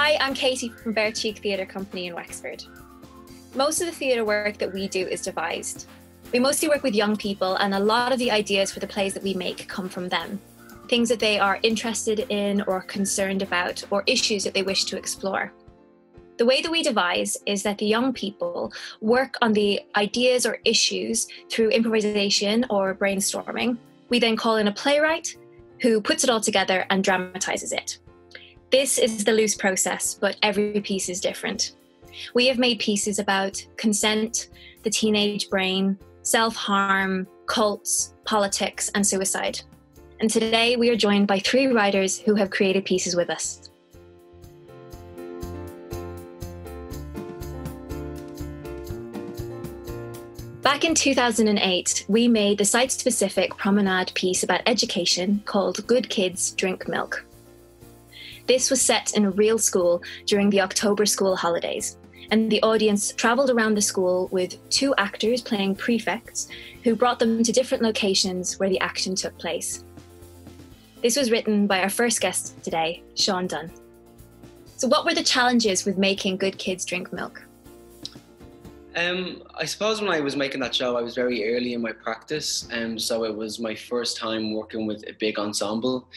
Hi, I'm Katie from Bare Cheek Theatre Company in Wexford. Most of the theatre work that we do is devised. We mostly work with young people, and a lot of the ideas for the plays that we make come from them. Things that they are interested in or concerned about, or issues that they wish to explore. The way that we devise is that the young people work on the ideas or issues through improvisation or brainstorming. We then call in a playwright who puts it all together and dramatises it. This is the loose process, but every piece is different. We have made pieces about consent, the teenage brain, self-harm, cults, politics, and suicide. And today we are joined by 3 writers who have created pieces with us. Back in 2008, we made the site-specific promenade piece about education called Good Kids Drink Milk. This was set in a real school during the October school holidays, and the audience travelled around the school with 2 actors playing prefects who brought them to different locations where the action took place. This was written by our first guest today, Shaun Dunne. So what were the challenges with making Good Kids Drink Milk? I suppose when I was making that show, I was very early in my practice, so it was my first time working with a big ensemble.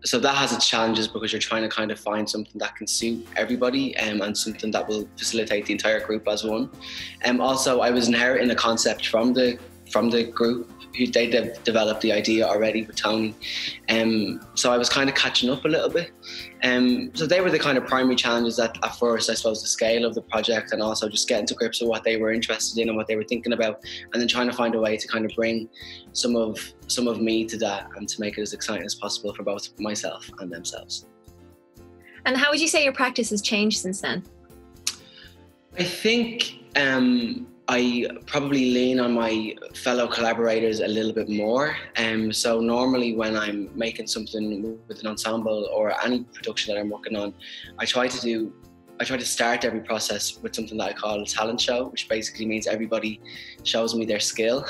So that has its challenges because you're trying to kind of find something that can suit everybody and something that will facilitate the entire group as one. Also, I was inheriting a concept from the group. They developed the idea already with Tony. So I was kind of catching up a little bit. So they were the kind of primary challenges at first, I suppose, the scale of the project and also just getting to grips with what they were interested in and what they were thinking about, and then trying to find a way to kind of bring some of me to that and to make it as exciting as possible for both myself and themselves. And how would you say your practice has changed since then? I think I probably lean on my fellow collaborators a little bit more. So normally when I'm making something with an ensemble or any production that I'm working on, I try to start every process with something that I call a talent show, which basically means everybody shows me their skill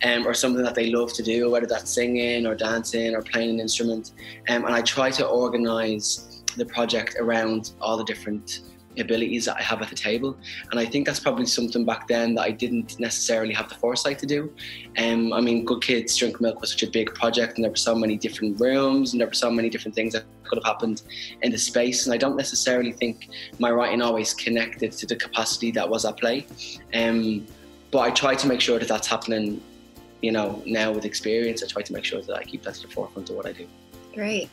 or something that they love to do, whether that's singing or dancing or playing an instrument. And I try to organise the project around all the different abilities that I have at the table, and I think that's probably something back then that I didn't necessarily have the foresight to do. I mean, Good Kids Drink Milk was such a big project, and there were so many different rooms and there were so many different things that could have happened in the space, and I don't necessarily think my writing always connected to the capacity that was at play. But I try to make sure that that's happening, you know, now with experience. I try to make sure that I keep that to the forefront of what I do. Great.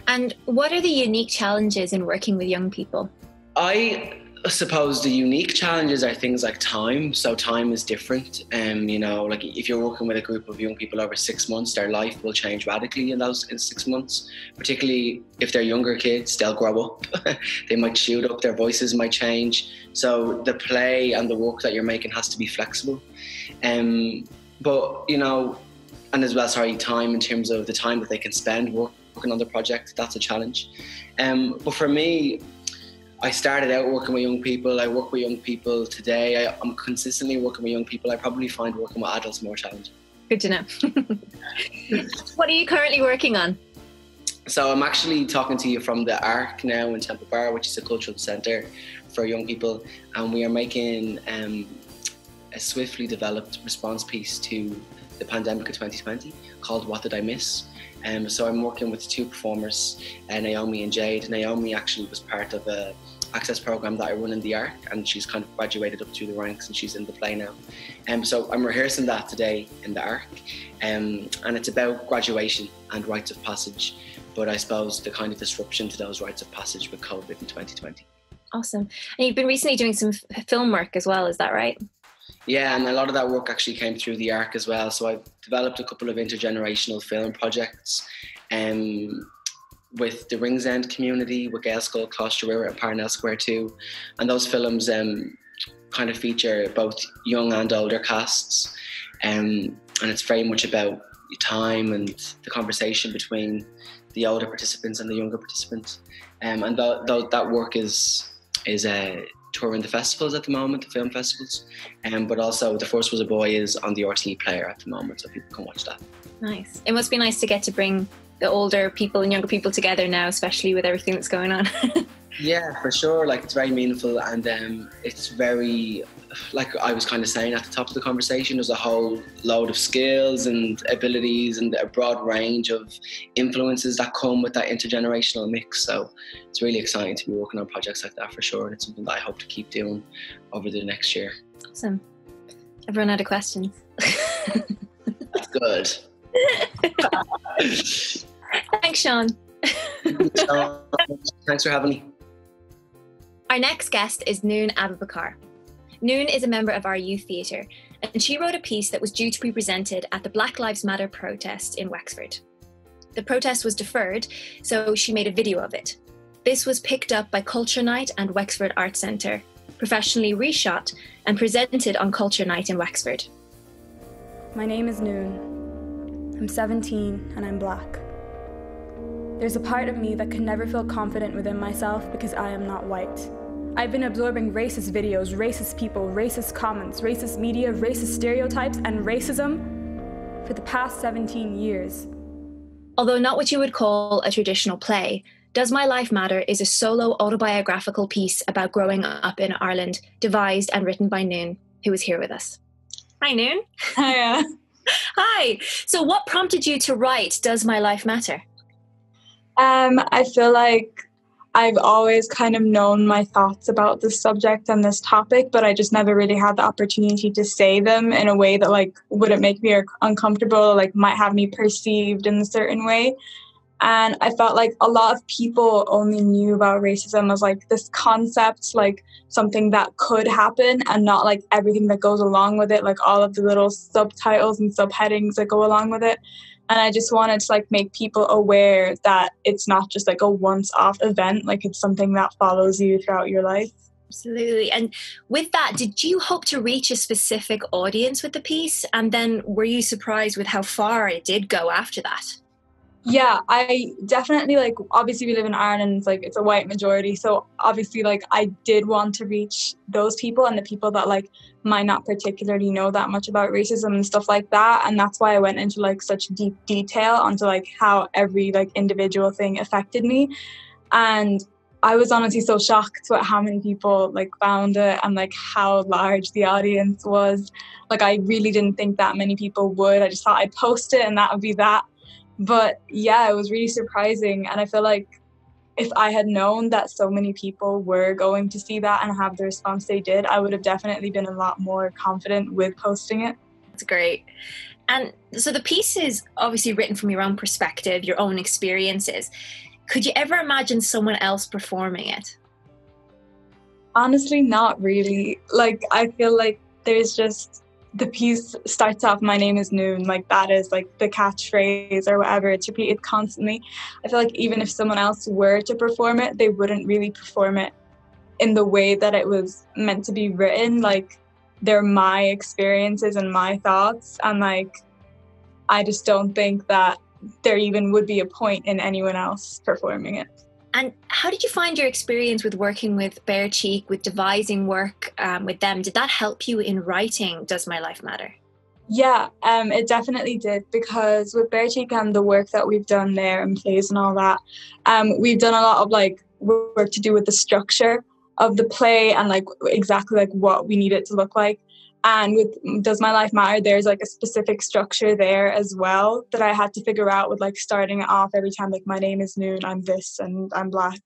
And what are the unique challenges in working with young people? I suppose the unique challenges are things like time. So time is different. You know, like if you're working with a group of young people over 6 months, their life will change radically in 6 months. Particularly if they're younger kids, they'll grow up. They might shoot up, their voices might change. So the play and the work that you're making has to be flexible. But, you know, and as well, time in terms of the time that they can spend working on the project, that's a challenge. But for me, I started out working with young people. I work with young people today. I'm consistently working with young people. I probably find working with adults more challenging. Good to know. What are you currently working on? So I'm actually talking to you from the Arc now in Temple Bar, which is a cultural centre for young people. And we are making a swiftly developed response piece to the pandemic of 2020 called What Did I Miss? So I'm working with 2 performers, Naomi and Jade. Naomi actually was part of a access program that I run in the Arc, and she's kind of graduated up through the ranks and she's in the play now. So I'm rehearsing that today in the Arc, and it's about graduation and rites of passage, but I suppose the kind of disruption to those rites of passage with COVID in 2020. Awesome. And you've been recently doing some film work as well, is that right? Yeah, and a lot of that work actually came through the Arc as well. So I've developed a couple of intergenerational film projects with the Ringsend community, with Gaelscoil, Clostrua and Parnell Square 2. And those films kind of feature both young and older casts. And it's very much about time and the conversation between the older participants and the younger participants. And that work is touring the festivals at the moment, the film festivals, but also The First Was a Boy is on the RTE player at the moment, so people can watch that. Nice. It must be nice to get to bring the older people and younger people together now, especially with everything that's going on. Yeah, for sure. Like, it's very meaningful, and it's very, like I was kind of saying at the top of the conversation, there's a whole load of skills and abilities and a broad range of influences that come with that intergenerational mix. So it's really exciting to be working on projects like that, for sure. And it's something that I hope to keep doing over the next year. Awesome. I've run out of questions. That's good. Thanks, Shaun. Thanks for having me. Our next guest is Noon Ababakar. Noon is a member of our youth theatre, and she wrote a piece that was due to be presented at the Black Lives Matter protest in Wexford. The protest was deferred, so she made a video of it. This was picked up by Culture Night and Wexford Arts Centre, professionally reshot and presented on Culture Night in Wexford. My name is Noon. I'm 17 and I'm black. There's a part of me that can never feel confident within myself because I am not white. I've been absorbing racist videos, racist people, racist comments, racist media, racist stereotypes, and racism for the past 17 years. Although not what you would call a traditional play, Does My Life Matter is a solo autobiographical piece about growing up in Ireland, devised and written by Noon, who is here with us. Hi, Noon. Hiya. Hi. So what prompted you to write Does My Life Matter? I feel like I've always kind of known my thoughts about this subject and this topic, but I just never really had the opportunity to say them in a way that like wouldn't make me uncomfortable, or like might have me perceived in a certain way. And I felt like a lot of people only knew about racism as like this concept, like something that could happen, and not like everything that goes along with it, like all of the little subtitles and subheadings that go along with it. And I just wanted to like make people aware that it's not just like a once-off event, like it's something that follows you throughout your life. Absolutely. And with that, did you hope to reach a specific audience with the piece? And then were you surprised with how far it did go after that? Yeah, I definitely, like, obviously we live in Ireland, it's like it's a white majority, so obviously like I did want to reach those people and the people that like might not particularly know that much about racism and stuff like that. And that's why I went into like such deep detail onto like how every like individual thing affected me. And I was honestly so shocked at how many people like found it and like how large the audience was. Like I really didn't think that many people would. I just thought I'd post it and that would be that. But yeah, it was really surprising. And I feel like if I had known that so many people were going to see that and have the response they did, I would have definitely been a lot more confident with posting it. That's great. And so the piece is obviously written from your own perspective, your own experiences. Could you ever imagine someone else performing it? Honestly, not really. Like, I feel like there's just, the piece starts off, my name is Noon, like that is like the catchphrase or whatever, it's repeated constantly. I feel like even if someone else were to perform it, they wouldn't really perform it in the way that it was meant to be written. Like they're my experiences and my thoughts, and like I just don't think that there even would be a point in anyone else performing it. And how did you find your experience with working with Bare Cheek, with devising work with them? Did that help you in writing Does My Life Matter? Yeah, it definitely did, because with Bare Cheek and the work that we've done there and plays and all that, we've done a lot of like work to do with the structure of the play and like exactly like what we need it to look like. And with Does My Life Matter, there's like a specific structure there as well that I had to figure out with like starting it off every time, like my name is Noon, I'm this and I'm black.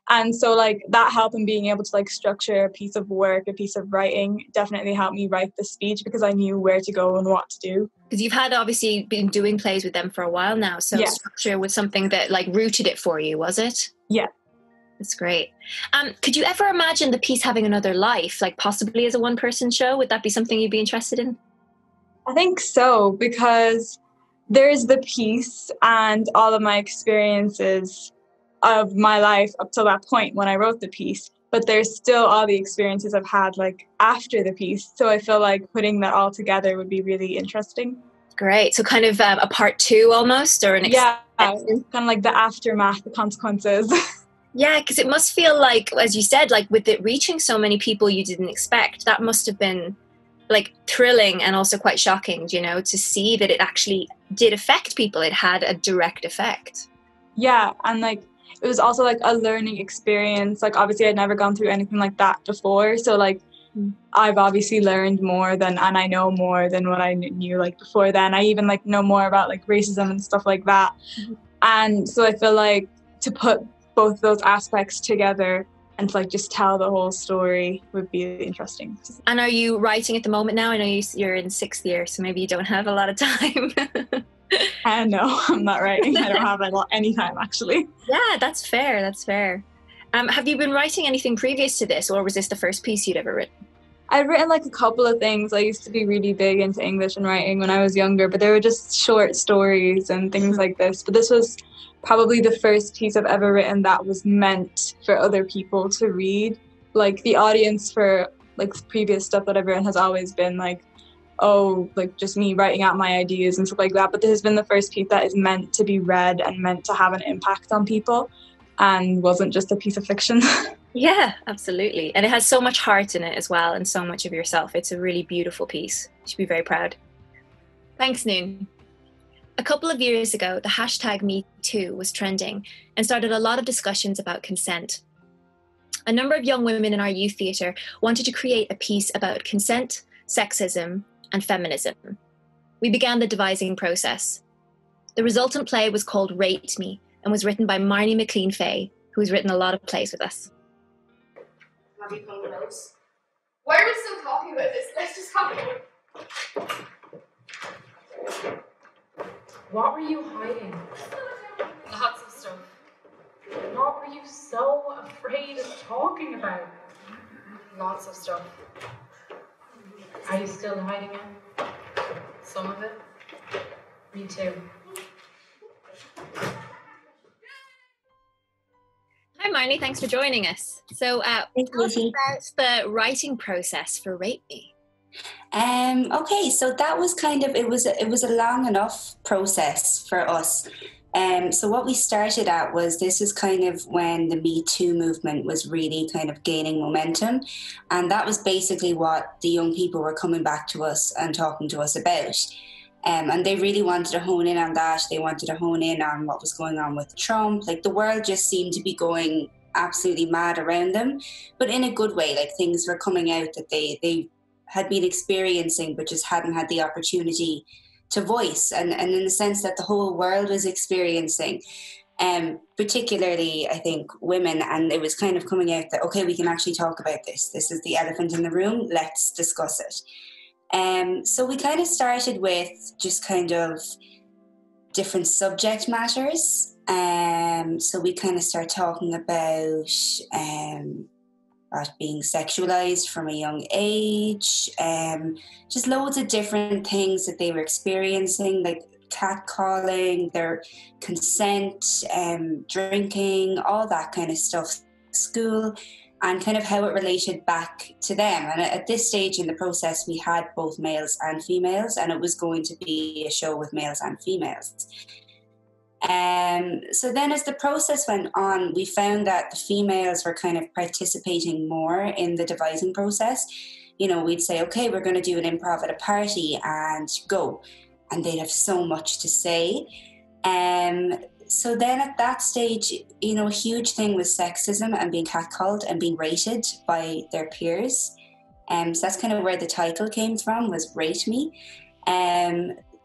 And so like that help in being able to like structure a piece of work, a piece of writing definitely helped me write the speech because I knew where to go and what to do. Because you've had obviously been doing plays with them for a while now. So yeah. Structure was something that like rooted it for you, was it? Yeah. That's great. Could you ever imagine the piece having another life, like possibly as a one-person show? Would that be something you'd be interested in? I think so, because there's the piece and all of my experiences of my life up till that point when I wrote the piece, but there's still all the experiences I've had like after the piece. So I feel like putting that all together would be really interesting. Great. So kind of a part two almost, or an yeah, kind of like the aftermath, the consequences. Yeah, because it must feel like, as you said, like with it reaching so many people you didn't expect, that must have been like thrilling and also quite shocking, you know, to see that it actually did affect people. It had a direct effect. Yeah, and like it was also like a learning experience. Like obviously I'd never gone through anything like that before, so like I've obviously learned more and I know more than what I knew like before then. I even like know more about like racism and stuff like that. And so I feel like to put both those aspects together and to like just tell the whole story would be interesting. And are you writing at the moment now? I know you're in 6th year, so maybe you don't have a lot of time. No, I'm not writing. I don't have any time actually. Yeah, that's fair. That's fair. Have you been writing anything previous to this, or was this the first piece you'd ever written? I'd written like a couple of things. I used to be really big into English and writing when I was younger, but they were just short stories and things like this. But this was probably the first piece I've ever written that was meant for other people to read. Like the audience for like previous stuff that I've written has always been like, oh, like just me writing out my ideas and stuff like that. But this has been the first piece that is meant to be read and meant to have an impact on people and wasn't just a piece of fiction. Yeah, absolutely. And it has so much heart in it as well, and so much of yourself. It's a really beautiful piece. You should be very proud. Thanks, Noon. A couple of years ago, the hashtag #MeToo was trending and started a lot of discussions about consent. A number of young women in our youth theatre wanted to create a piece about consent, sexism, and feminism. We began the devising process. The resultant play was called Rate Me and was written by Marnie McCleane-Fay, who has written a lot of plays with us. Have you come close? Why are we still talking about this? Let's just have it. What were you hiding? Lots of stuff. What were you so afraid of talking about? Lots of stuff. Are you still hiding it? Some of it. Me too. Hi, Marnie. Thanks for joining us. So, tell us about the writing process for Rapey. Okay, so that was it was a long enough process for us. So what we started at was, this is kind of when the Me Too movement was really kind of gaining momentum. And that was basically what the young people were coming back to us and talking to us about. And they really wanted to hone in on that. They wanted to hone in on what was going on with Trump. Like the world just seemed to be going absolutely mad around them, but in a good way. Like things were coming out that they had been experiencing, but just hadn't had the opportunity to voice, and in the sense that the whole world was experiencing, particularly I think women, and it was kind of coming out that, okay, we can actually talk about this. This is the elephant in the room, let's discuss it. So we kind of started with just kind of different subject matters. So we kind of start talking about being sexualized from a young age, just loads of different things that they were experiencing, like catcalling, their consent, drinking, all that kind of stuff, school, and kind of how it related back to them. And at this stage in the process, we had both males and females, and it was going to be a show with males and females. So then as the process went on, we found that the females were kind of participating more in the devising process. You know, we'd say, okay, we're going to do an improv at a party, and go. And they'd have so much to say. So then at that stage, you know, a huge thing was sexism and being catcalled and being rated by their peers. So that's kind of where the title came from, was Rate Me.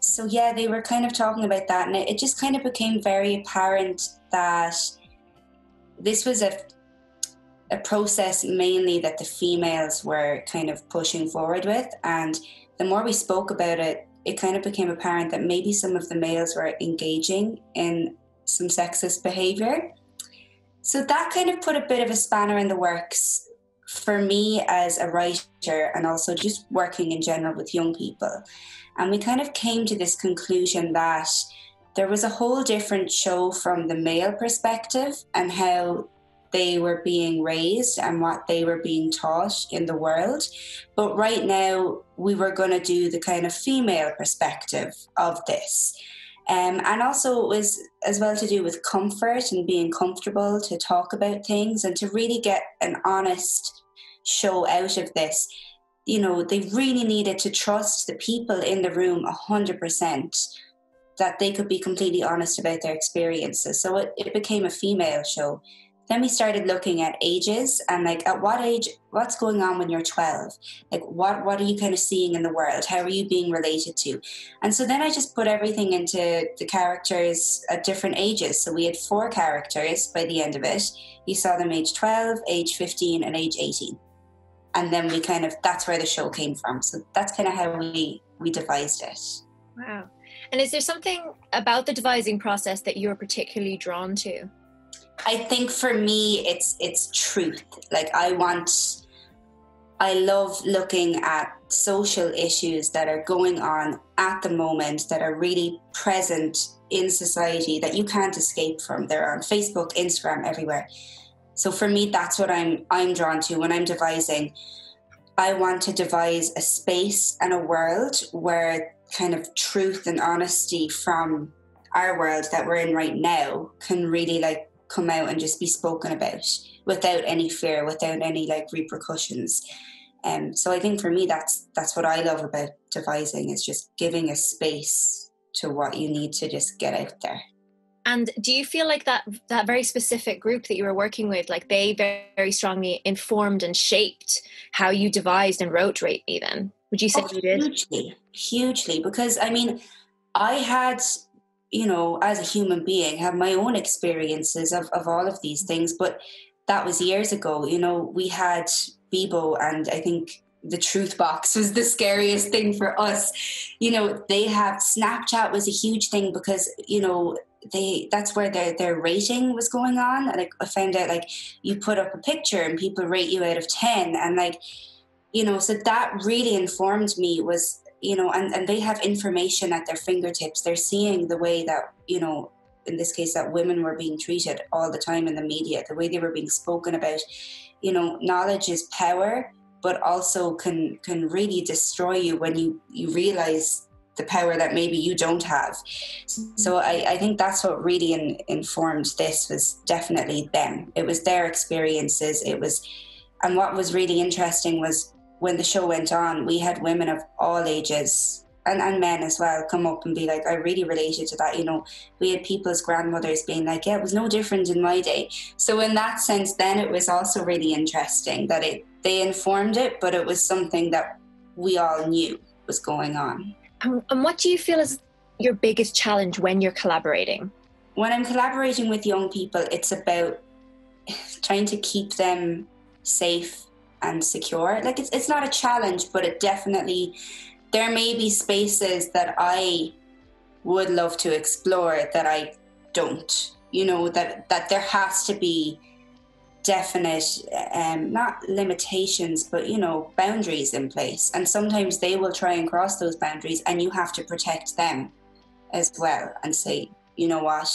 So yeah, they were kind of talking about that, and it just kind of became very apparent that this was a process mainly that the females were kind of pushing forward with. And the more we spoke about it, it kind of became apparent that maybe some of the males were engaging in some sexist behaviour. So that kind of put a bit of a spanner in the works for me as a writer, and also just working in general with young people. And we kind of came to this conclusion that there was a whole different show from the male perspective and how they were being raised and what they were being taught in the world. But right now, we were going to do the kind of female perspective of this. And also it was as well to do with comfort and being comfortable to talk about things and to really get an honest show out of this. they really needed to trust the people in the room 100%, that they could be completely honest about their experiences. So it became a female show. Then we started looking at ages and like at what age, what's going on when you're 12? Like what are you kind of seeing in the world? How are you being related to? And so then I just put everything into the characters at different ages. So we had 4 characters by the end of it. You saw them age 12, age 15 and age 18. And then that's where the show came from. So that's kind of how we devised it. Wow. And is there something about the devising process that you're particularly drawn to? I think for me, it's truth. Like I love looking at social issues that are going on at the moment, that are really present in society, that you can't escape from. They're on Facebook, Instagram, everywhere. So for me, that's what I'm drawn to when I'm devising. I want to devise a space and a world where kind of truth and honesty from our world that we're in right now can really like come out and just be spoken about without any fear, without any like repercussions. So I think for me, that's what I love about devising, is just giving a space to what you need to just get out there. And do you feel like that very specific group that you were working with, like they very, very strongly informed and shaped how you devised and wrote Rapey then? Would you say you did? Hugely. Because I mean, I had, as a human being, have my own experiences of all of these things, but that was years ago. We had Bebo, and I think the truth box was the scariest thing for us. They have Snapchat was a huge thing because, that's where their rating was going on. Like I found out like you put up a picture and people rate you out of 10, and like, so that really informed me was, and they have information at their fingertips. They're seeing the way that, in this case, that women were being treated all the time in the media, the way they were being spoken about. Knowledge is power, but also can really destroy you when you realize the power that maybe you don't have. So I think that's what really informed this, was definitely them. It was their experiences. And what was really interesting was when the show went on, we had women of all ages and men as well come up and be like, I really related to that. We had people's grandmothers being like, yeah, it was no different in my day. So in that sense, then it was also really interesting that they informed it, but it was something that we all knew was going on. And what do you feel is your biggest challenge when you're collaborating? When I'm collaborating with young people, it's about trying to keep them safe and secure. Like it's not a challenge, but it definitely, there may be spaces that I would love to explore that I don't, that there has to be definite, not limitations, but, boundaries in place. And sometimes they will try and cross those boundaries and you have to protect them as well and say, you know what,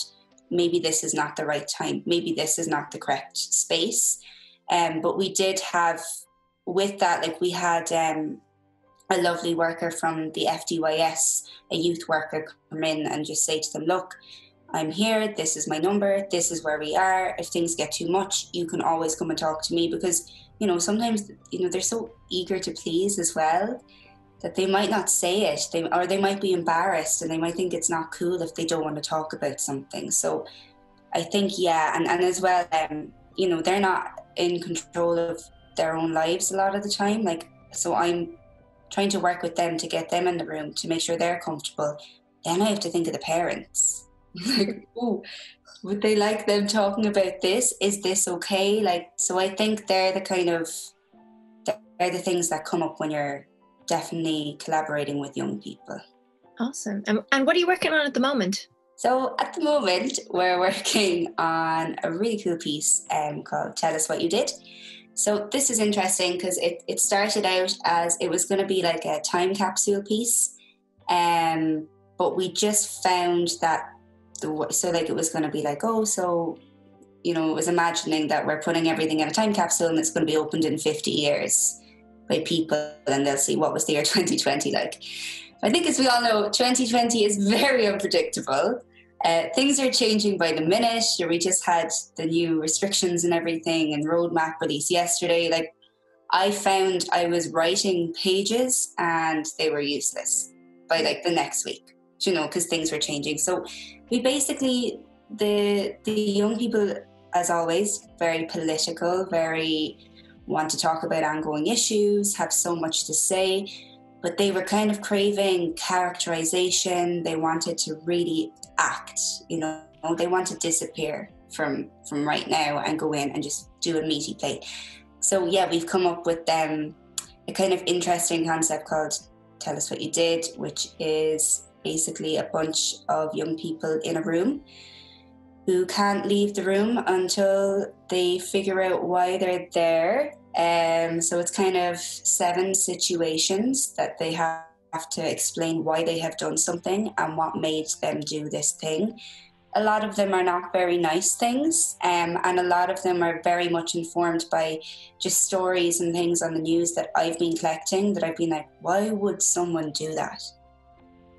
maybe this is not the right time. Maybe this is not the correct space. But we did have, with that, like we had a lovely worker from the FDYS, a youth worker, come in and just say to them, look, I'm here, this is my number, this is where we are. If things get too much, you can always come and talk to me, because, sometimes, they're so eager to please as well that they might not say it, or they might be embarrassed and they might think it's not cool if they don't want to talk about something. So I think, and as well, they're not in control of their own lives a lot of the time. Like, so I'm trying to work with them to get them in the room to make sure they're comfortable. Then I have to think of the parents. Like, oh, would they like them talking about this? Is this okay? Like, so I think they're the things that come up when you're definitely collaborating with young people. Awesome. And what are you working on at the moment? So at the moment, we're working on a really cool piece called Tell Us What You Did. So this is interesting because it started out as it was going to be like a time capsule piece, but we just found that it was going to be like, it was imagining that we're putting everything in a time capsule and it's going to be opened in 50 years by people and they'll see what was the year 2020 like. I think, as we all know, 2020 is very unpredictable. Things are changing by the minute. We just had the new restrictions and everything and roadmap release yesterday. Like, I found I was writing pages and they were useless by like the next week, you know, because things were changing. So we basically, the young people, as always, very political, very want to talk about ongoing issues, have so much to say, but they were kind of craving characterization. They wanted to really act, you know, they want to disappear from right now and go in and just do a meaty play. So yeah, we've come up with a kind of interesting concept called Tell Us What You Did, which is basically a bunch of young people in a room who can't leave the room until they figure out why they're there. So it's kind of 7 situations that they have to explain why they have done something and what made them do this thing. A lot of them are not very nice things, and a lot of them are very much informed by just stories and things on the news that I've been collecting, that I've been like, why would someone do that?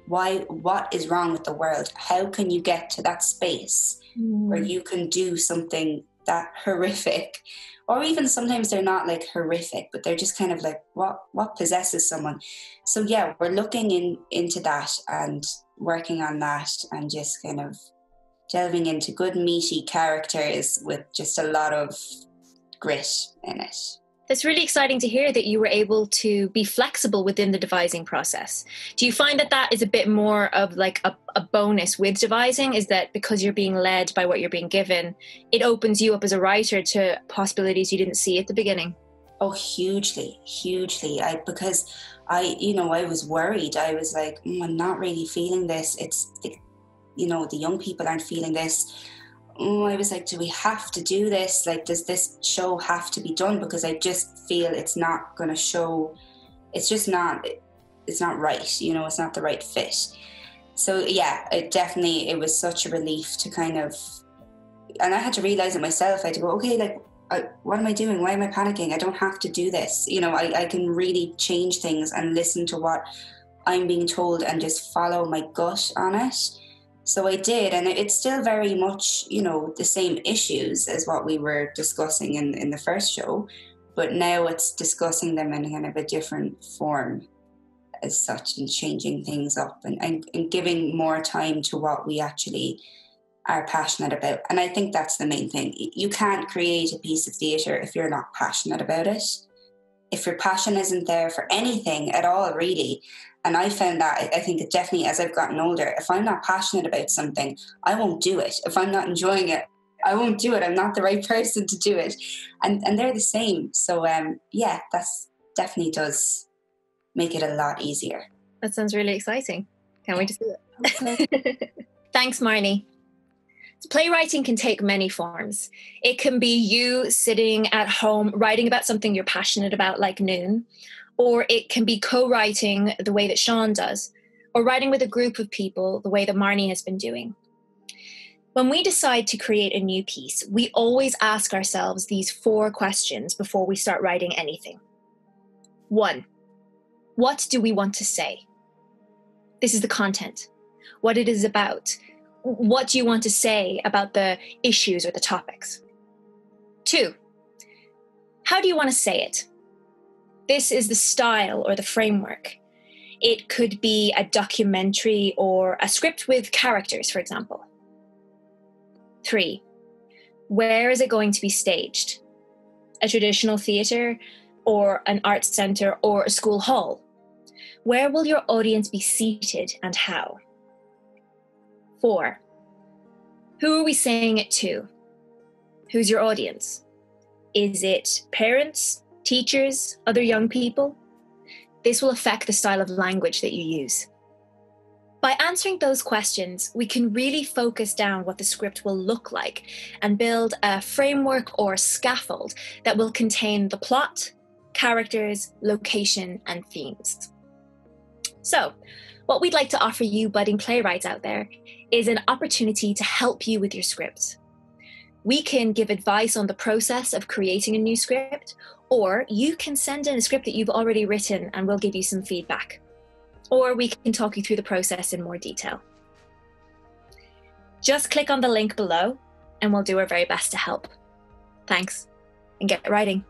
What is wrong with the world? How can you get to that space where you can do something that horrific? Or even sometimes they're not like horrific, but they're just kind of like, what possesses someone? So yeah, we're looking into that and working on that and just kind of delving into good meaty characters with just a lot of grit in it. It's really exciting to hear that you were able to be flexible within the devising process. Do you find that is a bit more of like a bonus with devising? Is that because you're being led by what you're being given, it opens you up as a writer to possibilities you didn't see at the beginning? Oh, hugely. Because I was worried. I was like, I'm not really feeling this. The young people aren't feeling this. I was like, do we have to do this? Like, does this show have to be done? Because I just feel it's not going to show, it's not right, you know, it's not the right fit. So yeah, it was such a relief to kind of, and I had to realize it myself. I had to go, okay, like, what am I doing? Why am I panicking? I don't have to do this. You know, I can really change things and listen to what I'm being told and just follow my gut on it. So I did, and it's still very much, you know, the same issues as what we were discussing in the first show, but now it's discussing them in kind of a different form as such, and changing things up and giving more time to what we actually are passionate about. And I think that's the main thing. You can't create a piece of theatre if you're not passionate about it. If your passion isn't there for anything at all, really. And I found that, I think, definitely as I've gotten older, if I'm not passionate about something, I won't do it. If I'm not enjoying it, I won't do it. I'm not the right person to do it. And they're the same. So yeah, that's definitely does make it a lot easier. That sounds really exciting. Can't wait to see it. Thanks, Marnie. Playwriting can take many forms. It can be you sitting at home writing about something you're passionate about, like Noon, or it can be co-writing the way that Shaun does, or writing with a group of people the way that Marnie has been doing. When we decide to create a new piece, we always ask ourselves these 4 questions before we start writing anything. 1, what do we want to say? This is the content, what it is about. What do you want to say about the issues or the topics? 2, how do you want to say it? This is the style or the framework. It could be a documentary or a script with characters, for example. 3, where is it going to be staged? A traditional theatre or an arts centre or a school hall? Where will your audience be seated and how? 4, who are we saying it to? Who's your audience? Is it parents, teachers, other young people? This will affect the style of language that you use. By answering those questions, we can really focus down what the script will look like and build a framework or scaffold that will contain the plot, characters, location, and themes. So, what we'd like to offer you budding playwrights out there is an opportunity to help you with your script. We can give advice on the process of creating a new script, or you can send in a script that you've already written and we'll give you some feedback. Or we can talk you through the process in more detail. Just click on the link below and we'll do our very best to help. Thanks, and get writing.